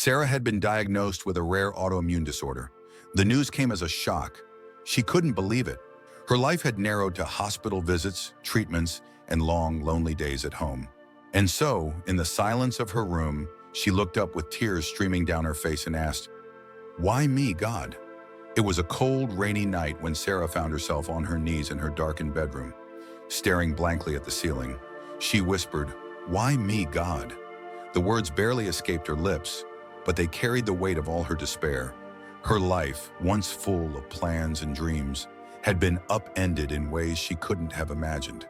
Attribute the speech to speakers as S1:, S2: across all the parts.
S1: Sarah had been diagnosed with a rare autoimmune disorder. The news came as a shock. She couldn't believe it. Her life had narrowed to hospital visits, treatments, and long, lonely days at home. And so, in the silence of her room, she looked up with tears streaming down her face and asked, "Why me, God?" It was a cold, rainy night when Sarah found herself on her knees in her darkened bedroom, staring blankly at the ceiling. She whispered, "Why me, God?" The words barely escaped her lips, but they carried the weight of all her despair. Her life, once full of plans and dreams, had been upended in ways she couldn't have imagined.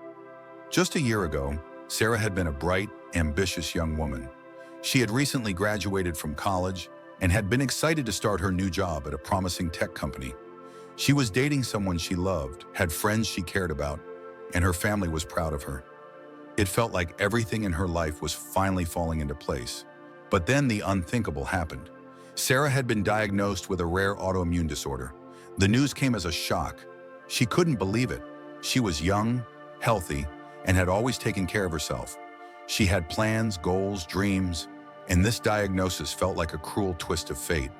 S1: Just a year ago, Sarah had been a bright, ambitious young woman. She had recently graduated from college and had been excited to start her new job at a promising tech company. She was dating someone she loved, had friends she cared about, and her family was proud of her. It felt like everything in her life was finally falling into place. But then the unthinkable happened. Sarah had been diagnosed with a rare autoimmune disorder. The news came as a shock. She couldn't believe it. She was young, healthy, and had always taken care of herself. She had plans, goals, dreams, and this diagnosis felt like a cruel twist of fate.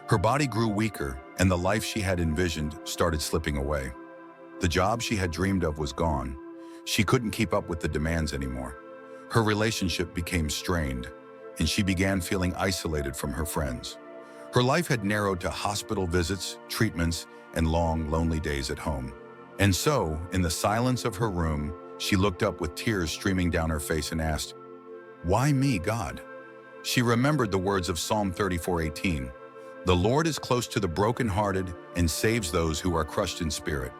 S1: Her body grew weaker, and the life she had envisioned started slipping away. The job she had dreamed of was gone. She couldn't keep up with the demands anymore. Her relationship became strained, and she began feeling isolated from her friends. Her life had narrowed to hospital visits, treatments, and long, lonely days at home. And so, in the silence of her room, she looked up with tears streaming down her face and asked, "Why me, God?" She remembered the words of Psalm 34:18, "The Lord is close to the brokenhearted and saves those who are crushed in spirit."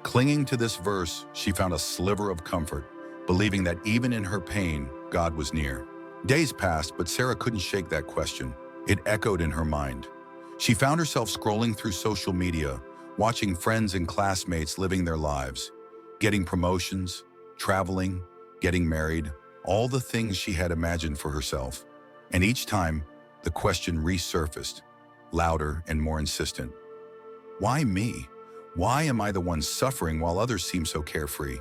S1: Clinging to this verse, she found a sliver of comfort, believing that even in her pain, God was near. Days passed, but Sarah couldn't shake that question. It echoed in her mind. She found herself scrolling through social media, watching friends and classmates living their lives, getting promotions, traveling, getting married, all the things she had imagined for herself. And each time, the question resurfaced, louder and more insistent. Why me? Why am I the one suffering while others seem so carefree?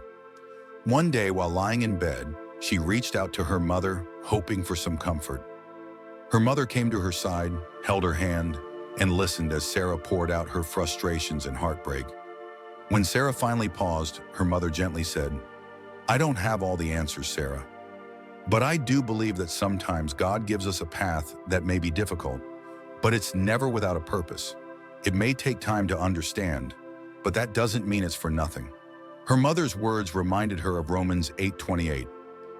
S1: One day, while lying in bed, she reached out to her mother, hoping for some comfort. Her mother came to her side, held her hand, and listened as Sarah poured out her frustrations and heartbreak. When Sarah finally paused, her mother gently said, "I don't have all the answers, Sarah. But I do believe that sometimes God gives us a path that may be difficult, but it's never without a purpose. It may take time to understand, but that doesn't mean it's for nothing." Her mother's words reminded her of Romans 8:28.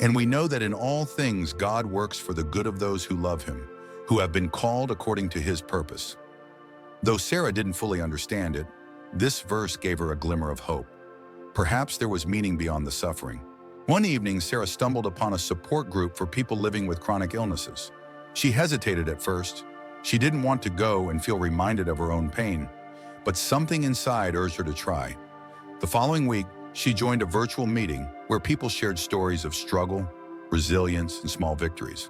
S1: "And we know that in all things God works for the good of those who love him, who have been called according to his purpose." Though Sarah didn't fully understand it, this verse gave her a glimmer of hope. Perhaps there was meaning beyond the suffering. One evening, Sarah stumbled upon a support group for people living with chronic illnesses. She hesitated at first. She didn't want to go and feel reminded of her own pain, but something inside urged her to try. The following week, she joined a virtual meeting where people shared stories of struggle, resilience, and small victories.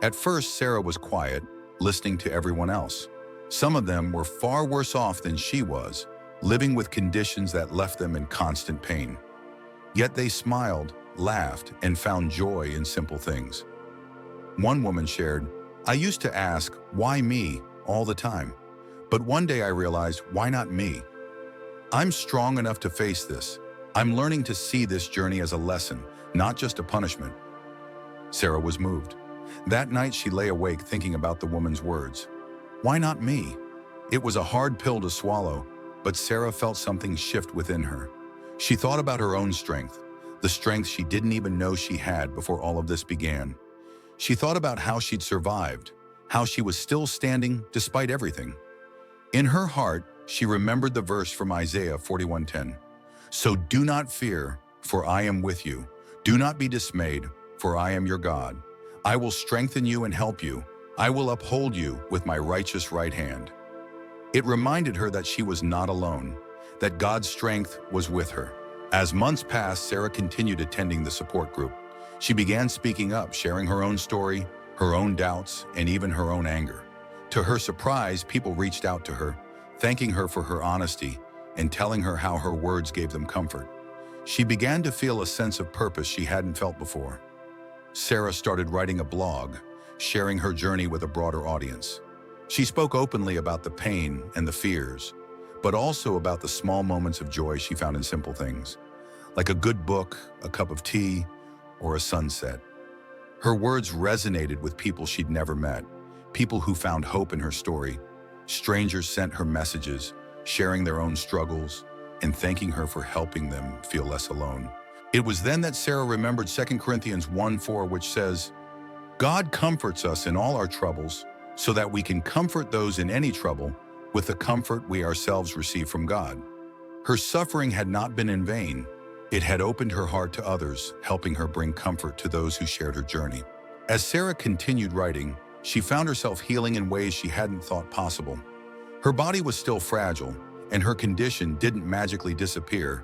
S1: At first, Sarah was quiet, listening to everyone else. Some of them were far worse off than she was, living with conditions that left them in constant pain. Yet they smiled, laughed, and found joy in simple things. One woman shared, "I used to ask, 'Why me?' all the time. But one day I realized, why not me? I'm strong enough to face this. I'm learning to see this journey as a lesson, not just a punishment." Sarah was moved. That night she lay awake thinking about the woman's words. Why not me? It was a hard pill to swallow, but Sarah felt something shift within her. She thought about her own strength, the strength she didn't even know she had before all of this began. She thought about how she'd survived, how she was still standing despite everything. In her heart, she remembered the verse from Isaiah 41:10. "So do not fear, for I am with you. Do not be dismayed, for I am your God. I will strengthen you and help you. I will uphold you with my righteous right hand." It reminded her that she was not alone, that God's strength was with her. As months passed, Sarah continued attending the support group. She began speaking up, sharing her own story, her own doubts, and even her own anger. To her surprise, people reached out to her, thanking her for her honesty and telling her how her words gave them comfort. She began to feel a sense of purpose she hadn't felt before. Sarah started writing a blog, sharing her journey with a broader audience. She spoke openly about the pain and the fears, but also about the small moments of joy she found in simple things, like a good book, a cup of tea, or a sunset. Her words resonated with people she'd never met, people who found hope in her story. Strangers sent her messages, sharing their own struggles and thanking her for helping them feel less alone. It was then that Sarah remembered 2 Corinthians 1:4, which says, "God comforts us in all our troubles, so that we can comfort those in any trouble with the comfort we ourselves receive from God." Her suffering had not been in vain. It had opened her heart to others, helping her bring comfort to those who shared her journey. As Sarah continued writing, she found herself healing in ways she hadn't thought possible. Her body was still fragile, and her condition didn't magically disappear,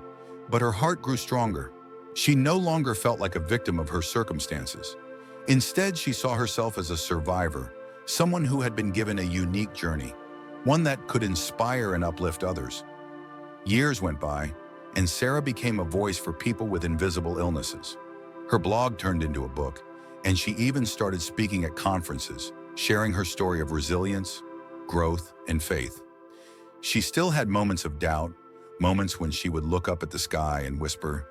S1: but her heart grew stronger. She no longer felt like a victim of her circumstances. Instead, she saw herself as a survivor, someone who had been given a unique journey, one that could inspire and uplift others. Years went by, and Sarah became a voice for people with invisible illnesses. Her blog turned into a book, and she even started speaking at conferences, sharing her story of resilience, growth, and faith. She still had moments of doubt, moments when she would look up at the sky and whisper,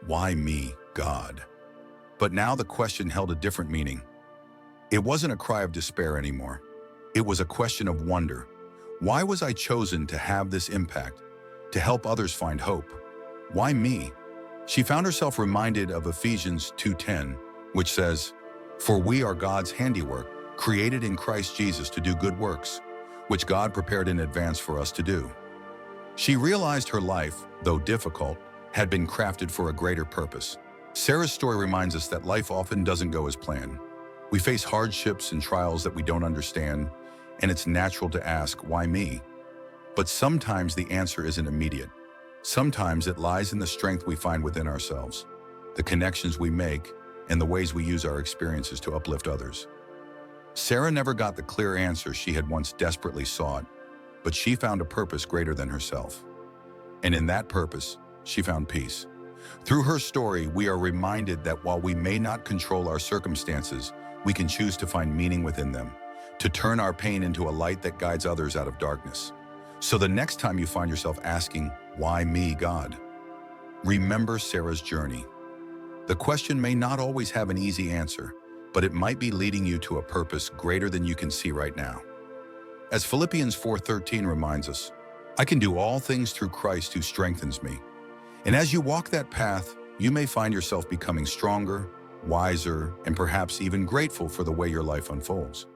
S1: "Why me, God?" But now the question held a different meaning. It wasn't a cry of despair anymore. It was a question of wonder. Why was I chosen to have this impact, to help others find hope? Why me? She found herself reminded of Ephesians 2:10, which says, "For we are God's handiwork, created in Christ Jesus to do good works, which God prepared in advance for us to do." She realized her life, though difficult, had been crafted for a greater purpose. Sarah's story reminds us that life often doesn't go as planned. We face hardships and trials that we don't understand, and it's natural to ask, "Why me?" But sometimes the answer isn't immediate. Sometimes it lies in the strength we find within ourselves, the connections we make, and the ways we use our experiences to uplift others. Sarah never got the clear answer she had once desperately sought, but she found a purpose greater than herself. And in that purpose, she found peace. Through her story, we are reminded that while we may not control our circumstances, we can choose to find meaning within them, to turn our pain into a light that guides others out of darkness. So the next time you find yourself asking, "Why me, God?" remember Sarah's journey. The question may not always have an easy answer, but it might be leading you to a purpose greater than you can see right now. As Philippians 4:13 reminds us, "I can do all things through Christ who strengthens me." And as you walk that path, you may find yourself becoming stronger, wiser, and perhaps even grateful for the way your life unfolds.